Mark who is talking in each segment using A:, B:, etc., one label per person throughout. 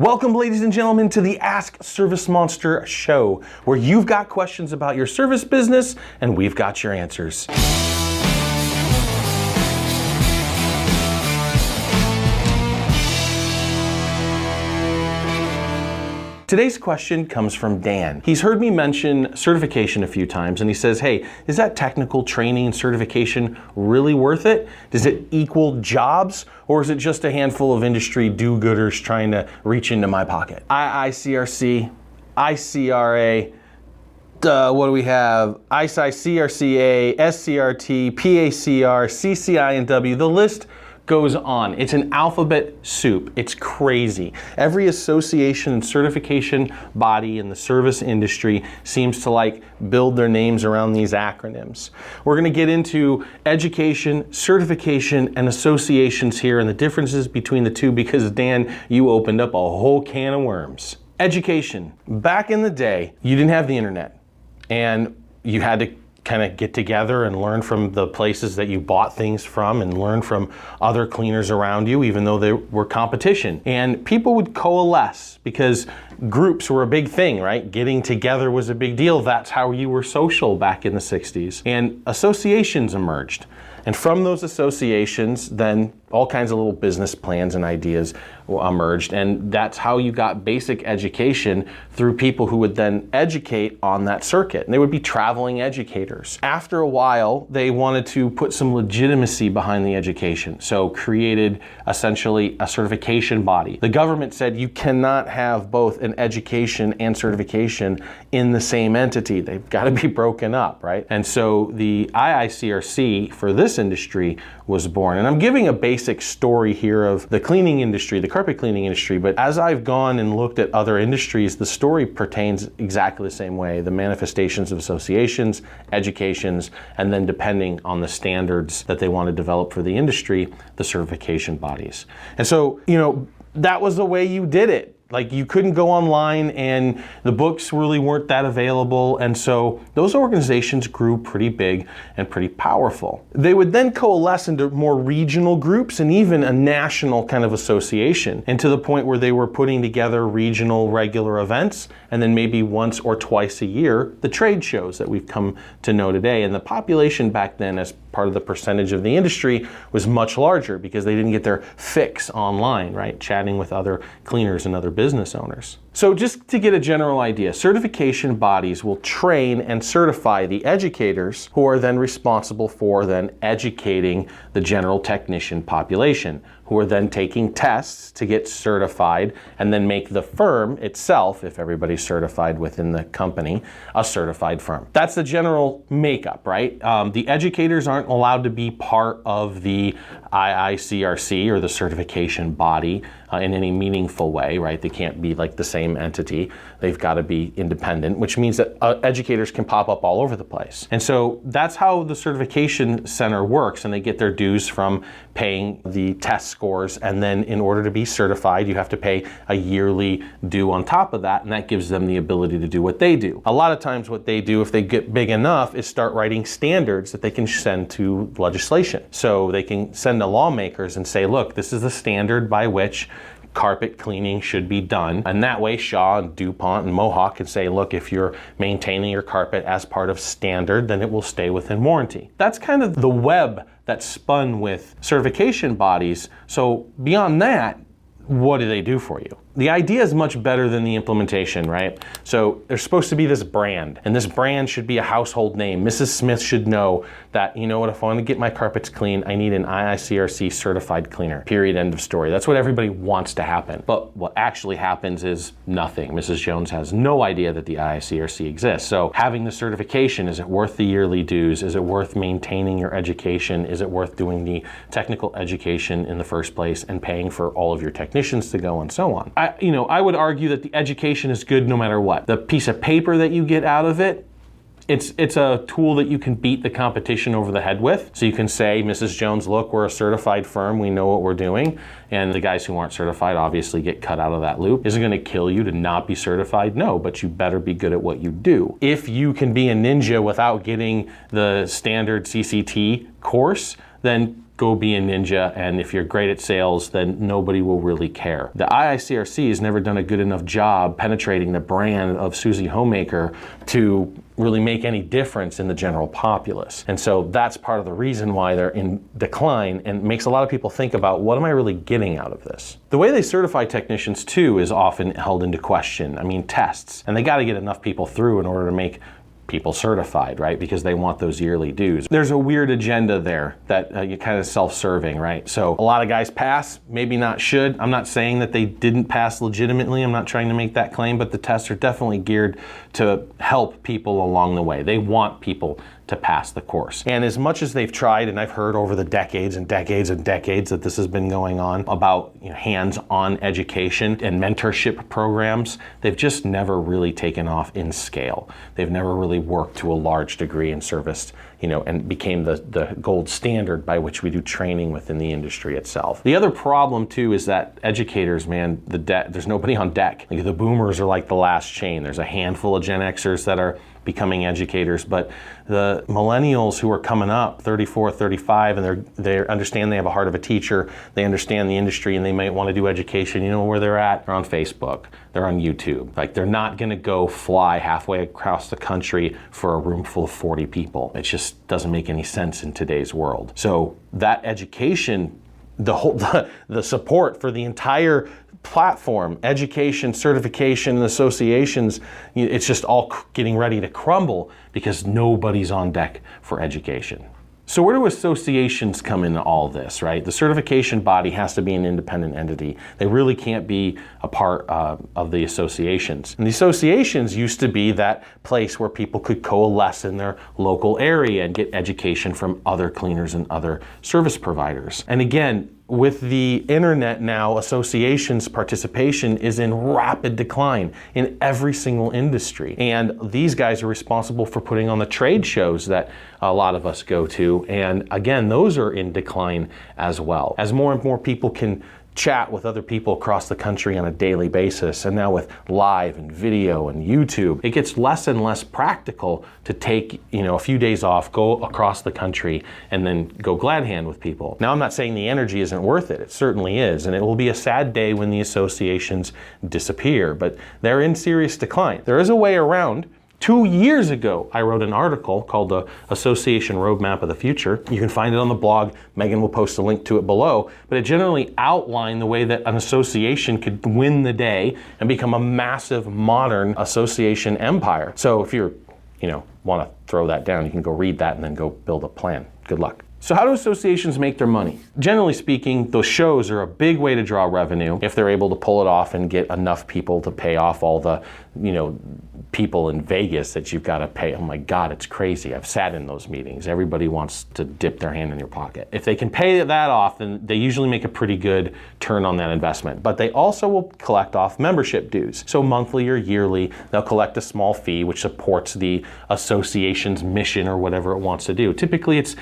A: Welcome, ladies and gentlemen, to the Ask ServiceMonster show, where you've got questions about your service business and we've got your answers. Today's question comes from Dan. He's heard me mention certification a few times, and he says, hey, is that technical training and certification really worth it? Does it equal jobs, or is it just a handful of industry do-gooders trying to reach into my pocket? ICRC, ICRA, what do we have? ICRCA, SCRT, PACR, CCI, and W. The list goes on. It's an alphabet soup. It's crazy. Every association and certification body in the service industry seems to build their names around these acronyms. We're going to get into education, certification, and associations here and the differences between the two because, Dan, you opened up a whole can of worms. Education. Back in the day, you didn't have the internet, and you had to kind of get together and learn from the places that you bought things from and learn from other cleaners around you, even though they were competition. And people would coalesce because groups were a big thing, right? Getting together was a big deal. That's how you were social back in the 60s. And associations emerged. And from those associations, then all kinds of little business plans and ideas emerged. And that's how you got basic education through people who would then educate on that circuit. And they would be traveling educators. After a while, they wanted to put some legitimacy behind the education. So created essentially a certification body. The government said you cannot have both an education and certification in the same entity. They've got to be broken up, right? And so the ICRC for this industry was born. And I'm giving a basic story here of the cleaning industry, the carpet cleaning industry, but as I've gone and looked at other industries, the story pertains exactly the same way. The manifestations of associations, educations, and then depending on the standards that they want to develop for the industry, the certification bodies. And so, that was the way you did it. You couldn't go online and the books really weren't that available. And so those organizations grew pretty big and pretty powerful. They would then coalesce into more regional groups and even a national kind of association, and to the point where they were putting together regional regular events and then maybe once or twice a year, the trade shows that we've come to know today. And the population back then, as part of the percentage of the industry, was much larger because they didn't get their fix online, right? Chatting with other cleaners and other business owners. So just to get a general idea, certification bodies will train and certify the educators who are then responsible for then educating the general technician population, who are then taking tests to get certified and then make the firm itself, if everybody's certified within the company, a certified firm. That's the general makeup, right? The educators aren't allowed to be part of the ICRC or the certification body in any meaningful way, right? They can't be the same entity. They've got to be independent, which means that educators can pop up all over the place. And so that's how the certification center works, and they get their dues from paying the test scores, and then in order to be certified, you have to pay a yearly due on top of that, and that gives them the ability to do what they do. A lot of times what they do, if they get big enough, is start writing standards that they can send to legislation. So they can send to lawmakers and say, look, this is the standard by which carpet cleaning should be done. And that way Shaw and DuPont and Mohawk can say, look, if you're maintaining your carpet as part of standard, then it will stay within warranty. That's kind of the web that's spun with certification bodies. So beyond that, what do they do for you? The idea is much better than the implementation, right? So there's supposed to be this brand, and this brand should be a household name. Mrs. Smith should know that, if I want to get my carpets clean, I need an ICRC certified cleaner. Period, end of story. That's what everybody wants to happen. But what actually happens is nothing. Mrs. Jones has no idea that the ICRC exists. So having the certification, is it worth the yearly dues? Is it worth maintaining your education? Is it worth doing the technical education in the first place and paying for all of your technicians to go and so on? I would argue that the education is good no matter what. The piece of paper that you get out of it, it's a tool that you can beat the competition over the head with. So you can say, Mrs. Jones, look, we're a certified firm. We know what we're doing. And the guys who aren't certified obviously get cut out of that loop. Is it going to kill you to not be certified? No, but you better be good at what you do. If you can be a ninja without getting the standard CCT course, then go be a ninja, and if you're great at sales, then nobody will really care. The ICRC has never done a good enough job penetrating the brand of Susie Homemaker to really make any difference in the general populace. And so that's part of the reason why they're in decline, and makes a lot of people think about, what am I really getting out of this? The way they certify technicians too is often held into question. I mean, tests, and they got to get enough people through in order to make people certified, right? Because they want those yearly dues. There's a weird agenda there that you kind of self-serving, right? So a lot of guys pass, maybe not should. I'm not saying that they didn't pass legitimately. I'm not trying to make that claim, but the tests are definitely geared to help people along the way. They want people to pass the course. And as much as they've tried, and I've heard over the decades and decades and decades that this has been going on about, you know, hands-on education and mentorship programs, they've just never really taken off in scale. They've never really worked to a large degree and serviced, you know, and became the gold standard by which we do training within the industry itself. The other problem too is that educators, man, there's nobody on deck. Like, the boomers are like the last chain. There's a handful of Gen Xers that are becoming educators, but the millennials who are coming up, 34, 35, and they understand they have a heart of a teacher, they understand the industry, and they might want to do education. You know where they're at? They're on Facebook, they're on YouTube. Like, they're not gonna go fly halfway across the country for a room full of 40 people. It just doesn't make any sense in today's world. So that education, the support for the entire platform, education, certification, and associations, it's just all getting ready to crumble because nobody's on deck for education. So where do associations come into all this, right? The certification body has to be an independent entity. They really can't be a part of the associations. And the associations used to be that place where people could coalesce in their local area and get education from other cleaners and other service providers. And again, with the internet now, associations participation is in rapid decline in every single industry. And these guys are responsible for putting on the trade shows that a lot of us go to. And again, those are in decline as well. As more and more people can chat with other people across the country on a daily basis, and now with live and video and YouTube, it gets less and less practical to take, you know, a few days off, go across the country, and then go glad hand with people. Now, I'm not saying the energy isn't worth it. It certainly is, and it will be a sad day when the associations disappear, but they're in serious decline. There is a way around. 2 years ago, I wrote an article called the Association Roadmap of the Future. You can find it on the blog. Megan will post a link to it below, but it generally outlined the way that an association could win the day and become a massive modern association empire. So if you're, want to throw that down, you can go read that and then go build a plan. Good luck. So how do associations make their money? Generally speaking, those shows are a big way to draw revenue if they're able to pull it off and get enough people to pay off all the, people in Vegas that you've got to pay. Oh my God, it's crazy. I've sat in those meetings. Everybody wants to dip their hand in your pocket. If they can pay that off, then they usually make a pretty good turn on that investment. But they also will collect off membership dues. So monthly or yearly, they'll collect a small fee which supports the association's mission or whatever it wants to do. Typically it's,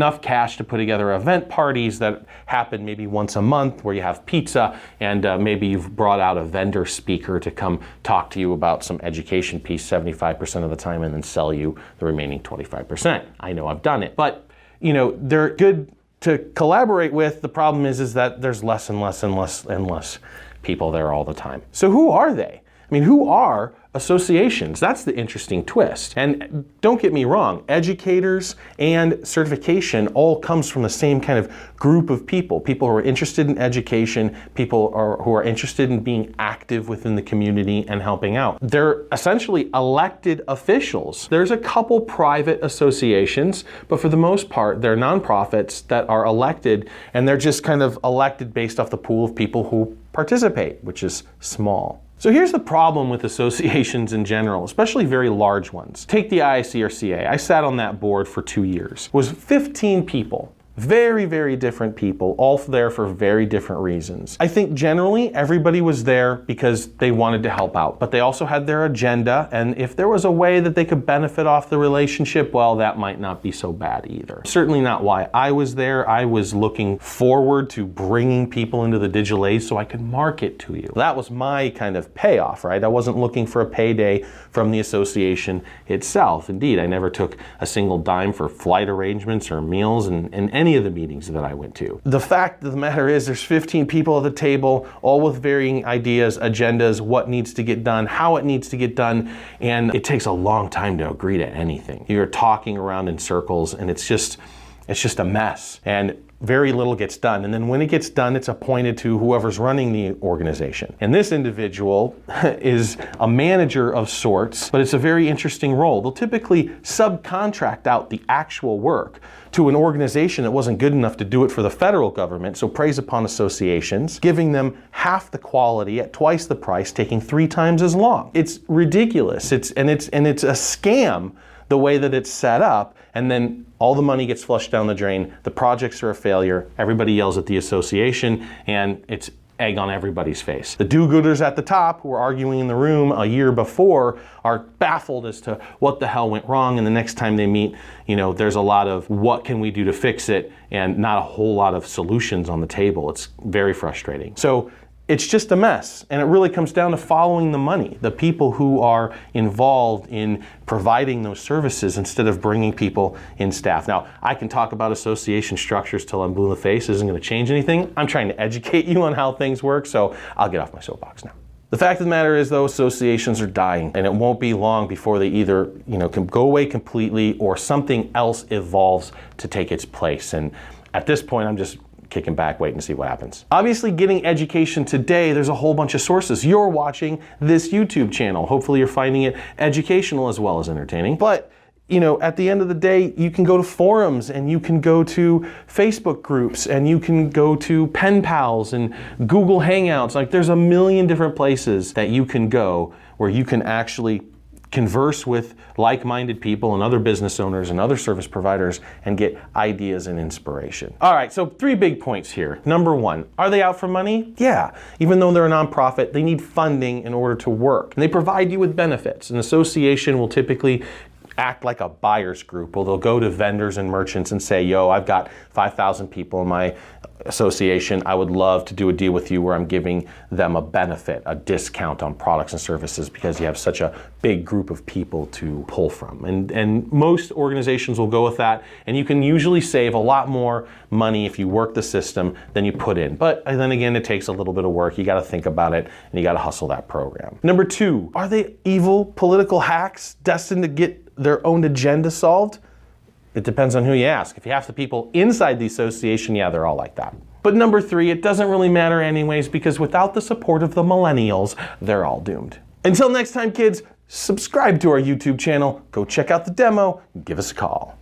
A: enough cash to put together event parties that happen maybe once a month where you have pizza and maybe you've brought out a vendor speaker to come talk to you about some education piece 75% of the time and then sell you the remaining 25%. I know I've done it, but they're good to collaborate with. The problem is that there's less and less and less and less people there all the time. So who are they? Who are associations? That's the interesting twist. And don't get me wrong, educators and certification all comes from the same kind of group of people. People who are interested in education, people who are interested in being active within the community and helping out. They're essentially elected officials. There's a couple private associations, but for the most part, they're nonprofits that are elected, and they're just kind of elected based off the pool of people who participate, which is small. So here's the problem with associations in general, especially very large ones. Take the ICRC. I sat on that board for 2 years. It was 15 people. Very, very different people, all there for very different reasons. I think generally everybody was there because they wanted to help out, but they also had their agenda, and if there was a way that they could benefit off the relationship, well, that might not be so bad either. Certainly not why I was there. I was looking forward to bringing people into the digital age so I could market to you. That was my kind of payoff, right? I wasn't looking for a payday from the association itself. Indeed, I never took a single dime for flight arrangements or meals, and any of the meetings that I went to. The fact of the matter is there's 15 people at the table, all with varying ideas, agendas, what needs to get done, how it needs to get done, and it takes a long time to agree to anything. You're talking around in circles, and it's just a mess. And very little gets done. And then when it gets done, it's appointed to whoever's running the organization. And this individual is a manager of sorts, but it's a very interesting role. They'll typically subcontract out the actual work to an organization that wasn't good enough to do it for the federal government, so preys upon associations, giving them half the quality at twice the price, taking 3 times as long. It's ridiculous. It's a scam the way that it's set up, and then all the money gets flushed down the drain, the projects are a failure, everybody yells at the association, and it's egg on everybody's face. The do-gooders at the top who were arguing in the room a year before are baffled as to what the hell went wrong, and the next time they meet, there's a lot of what can we do to fix it, and not a whole lot of solutions on the table. It's very frustrating. So it's just a mess, and it really comes down to following the money, the people who are involved in providing those services instead of bringing people in staff. Now, I can talk about association structures till I'm blue in the face. It isn't going to change anything. I'm trying to educate you on how things work, so I'll get off my soapbox now. The fact of the matter is, though, associations are dying, and it won't be long before they either can go away completely or something else evolves to take its place. And at this point, I'm just kicking back, waiting to see what happens. Obviously, getting education today, there's a whole bunch of sources. You're watching this YouTube channel. Hopefully you're finding it educational as well as entertaining. But at the end of the day, you can go to forums, and you can go to Facebook groups, and you can go to pen pals and Google Hangouts. Like, there's a million different places that you can go where you can actually converse with like-minded people and other business owners and other service providers and get ideas and inspiration. All right, so 3 big points here. Number 1, are they out for money? Yeah. Even though they're a nonprofit, they need funding in order to work. And they provide you with benefits. An association will typically act like a buyer's group. Well, they'll go to vendors and merchants and say, yo, I've got 5,000 people in my association. I would love to do a deal with you where I'm giving them a benefit, a discount on products and services because you have such a big group of people to pull from. And most organizations will go with that, and you can usually save a lot more money if you work the system than you put in. But then again, it takes a little bit of work. You got to think about it, and you got to hustle that program. Number 2, are they evil political hacks destined to get their own agenda solved? It depends on who you ask. If you ask the people inside the association, yeah, they're all like that. But number 3, it doesn't really matter anyways, because without the support of the millennials, they're all doomed. Until next time, kids, subscribe to our YouTube channel, go check out the demo, give us a call.